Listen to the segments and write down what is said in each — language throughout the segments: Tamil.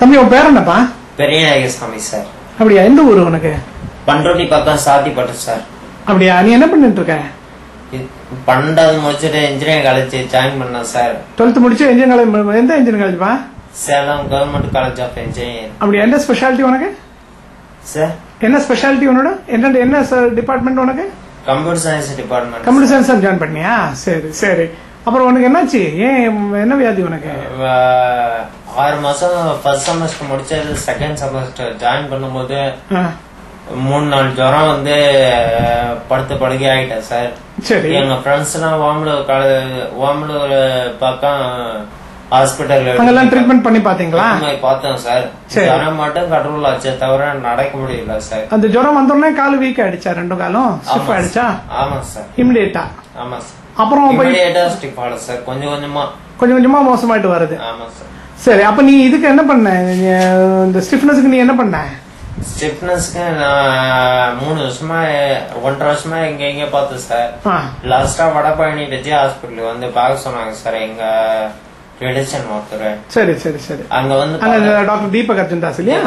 தம்பி உன் பேர் என்னப்பா? பெரியநாயகசாமி சார். அப்படியா? எந்த ஊரு உனக்கு? பண்ருட்டி பக்கம் சாத்திப்பட்டு சார். அப்படியா? நீ என்ன பண்ணிட்டு இருக்க? 12வது முடிச்சுட்டு இன்ஜினியரிங் காலேஜ் ஜாயின் பண்ண சார். 12th முடிச்சு இன்ஜினியரிங் காலேஜ். எந்த இன்ஜினியரிங் காலேஜ்ப்பா? Salem government college of engineering. அப்படியா? என்ன ஸ்பெஷாலிட்டி உனக்கு சார்? என்ன ஸ்பெஷாலிட்டி உன்னோட? என்ன டிபார்ட்மெண்ட் உனக்கு? Computer science department. Computer science join பண்ணியா? சரி சரி. அப்புறம் உனக்கு என்னாச்சு? ஏன் என்ன வியாதி உனக்கு? 6 மாசம் ஃபர்ஸ்ட் செமஸ்டர் முடிச்சது. செகண்ட் செமஸ்டர் ஜாயின் பண்ணும்போது 3-4 ஜுரம் வந்து படுத்து படுக்கை ஆயிட்டேன் சார். சரி. எங்க ஃப்ரெண்ட்ஸ் எல்லாம் ஓமலூர் பக்கம் ஹாஸ்பிட்டல் அங்கெல்லாம் ட்ரீட்மெண்ட் பண்ணி பாத்தீங்களா? பார்த்தோம் சார். ஜுரம் மட்டும் கண்ட்ரோல் ஆச்சு, தவிர நடக்க முடியல சார். அந்த ஜுரம் வந்தோடனே கால் வீக் ஆயிடுச்சா? 2 காலும் ஸ்டிஃப் ஆயிடுச்சா? ஆமா சார். இமிடியேட்டா? ஆமா சார். அப்புறம் ஸ்டிஃப் ஆல சார். கொஞ்சம் கொஞ்சமா மோசமாயிட்டு வருது. ஆமா சார். சரி. அப்ப நீ இதுக்கு என்ன பண்ண? இந்த ஸ்டிஃப்னஸ்க்கு நீ என்ன பண்ண? ஸ்டிஃப்னஸ்க்கு நான் 1.5 வருஷமா எங்க பார்த்தேன் சார். லாஸ்டா வடபழனி விஜய் ஹாஸ்பிட்டல் வந்து பார்க்க சொன்னாங்க சார். எங்க ரிலேஷன் ஒருத்தர். சரி சரி சரி. அங்க வந்து டாக்டர் தீபக் அர்ஜுன் தாஸ் இல்லையா?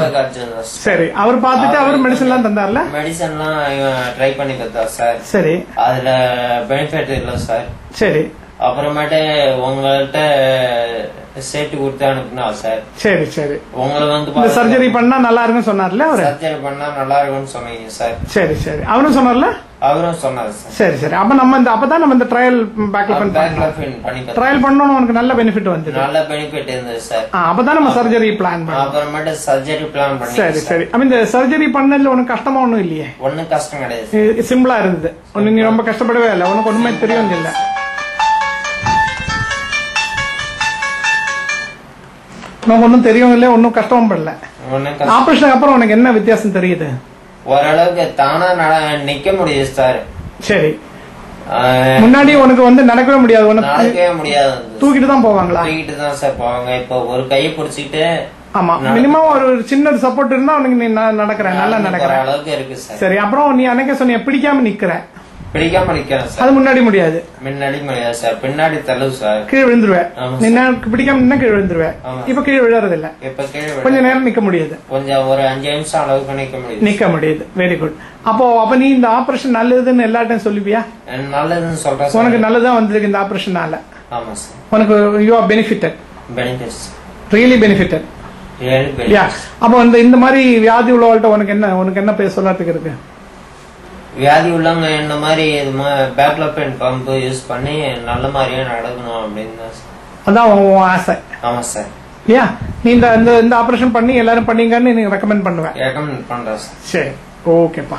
சரி. அவர் பார்த்துட்டு அவர் மெடிசன் எல்லாம் தந்தார்ல? மெடிசன் எல்லாம் ட்ரை பண்ணி பார்த்தா சார். சரி. அதுல பெனிஃபிட் இல்ல சார். சரி. அப்புறமேட்டு உங்கள்கிட்ட சேர்த்து கொடுத்து அனுப்புனா சார். சரி சரி. உங்களை வந்து சர்ஜரி பண்ணா நல்லா இருக்குன்னு சொன்னார்ல? அவரு சர்ஜரி பண்ணா நல்லா இருக்கும்னு சொன்னீங்க சார். சரி சரி. அவரும் சொன்னார்ல? அவரும் சொன்னாரு சார். சரி சரி. அப்ப அப்பதான் நம்ம இந்த ட்ரையல் ட்ரையல் பண்ணணும். உனக்கு நல்ல பெனிஃபிட் வந்து நல்ல பெனிஃபிட் இருந்தது சார். அப்பதான் நம்ம சர்ஜரி பிளான் பண்ணோம். அப்புறமேட்டு சர்ஜரி பிளான் பண்ணி. சரி சரி. இந்த சர்ஜரி பண்ணதுல உனக்கு கஷ்டமா ஒண்ணும் இல்லையே? ஒன்னும் கஷ்டம் கிடையாது. சிம்பிளா இருந்தது. நீ ரொம்ப கஷ்டப்படவே இல்லை. உனக்கு ஒண்ணுமே தெரியும் இல்ல? உனக்கு ஒன்னும் தெரியும் இல்ல? ஒன்னும் கஷ்டமும் படல. ஆபரேஷனுக்கு அப்புறம் உனக்கு என்ன வித்தியாசம் தெரியுது? ஓரளவுக்கு தானா நிக்க முடியுது சார். சரி. முன்னாடி உனக்கு வந்து நடக்கவே முடியாது. நடக்கவே முடியாது. தூக்கிட்டு தான் போவாங்களா? தூக்கிட்டு தான் சார் போவாங்க. இப்ப ஒரு கையை பிடிச்சிட்டு. ஆமா. மினிமம் ஒரு சின்ன சப்போர்ட் இருந்தா உனக்கு நீ நடக்கிற நல்லா நடக்கிற அளவுக்கு இருக்கு சார். சரி. அப்புறம் நீ அன்னைக்கு சொன்ன பிடிக்காம நிக்கிற. பிடிக்காம நிக்கிறேன் சார். அது முன்னாடி முடியாது. முன்னாடி முடியாது சார். பின்னாடி தள்ளு சார். கீழே விழுந்துருவேன். பிடிக்காம நின்னா கீழே விழுந்துருவேன். இப்ப கீழே விழுறது இல்ல. கொஞ்ச நேரம் நிக்க முடியாது. கொஞ்சம் ஒரு 5 நிமிஷம் அளவுக்கு நிக்க முடியுது. Very good. அப்ப நீ இந்த ஆபரேஷன் நல்லதுன்னு எல்லார்ட்டையும் சொல்லுவியா? நல்லதுன்னு சொல்றேன். உனக்கு நல்லதான் வந்திருக்கு இந்த ஆபரேஷனால. ஆமா சார். உனக்கு you are benefited. Benefits really benefited. அப்ப இந்த மாதிரி வியாதி உள்ளவங்கள்ட்ட உனக்கு என்ன பேச சொல்லறதுக்கு இருக்கு? வியாதி உள்ளவங்க இந்த மாதிரி பேக்ல பெயின் பம்ப் யூஸ் பண்ணி நல்ல மாதிரியா நடக்கணும் அப்படின்னு. அதான் உன் ஆசை? ஆமா சார். நீ இந்த ஆபரேஷன் பண்ணி எல்லாரும் பண்ணீங்கன்னு நீங்க ரெக்கமெண்ட் பண்ணுவேன்? ரெக்கமெண்ட் பண்றேன் சார். சரி. ஓகேப்பா.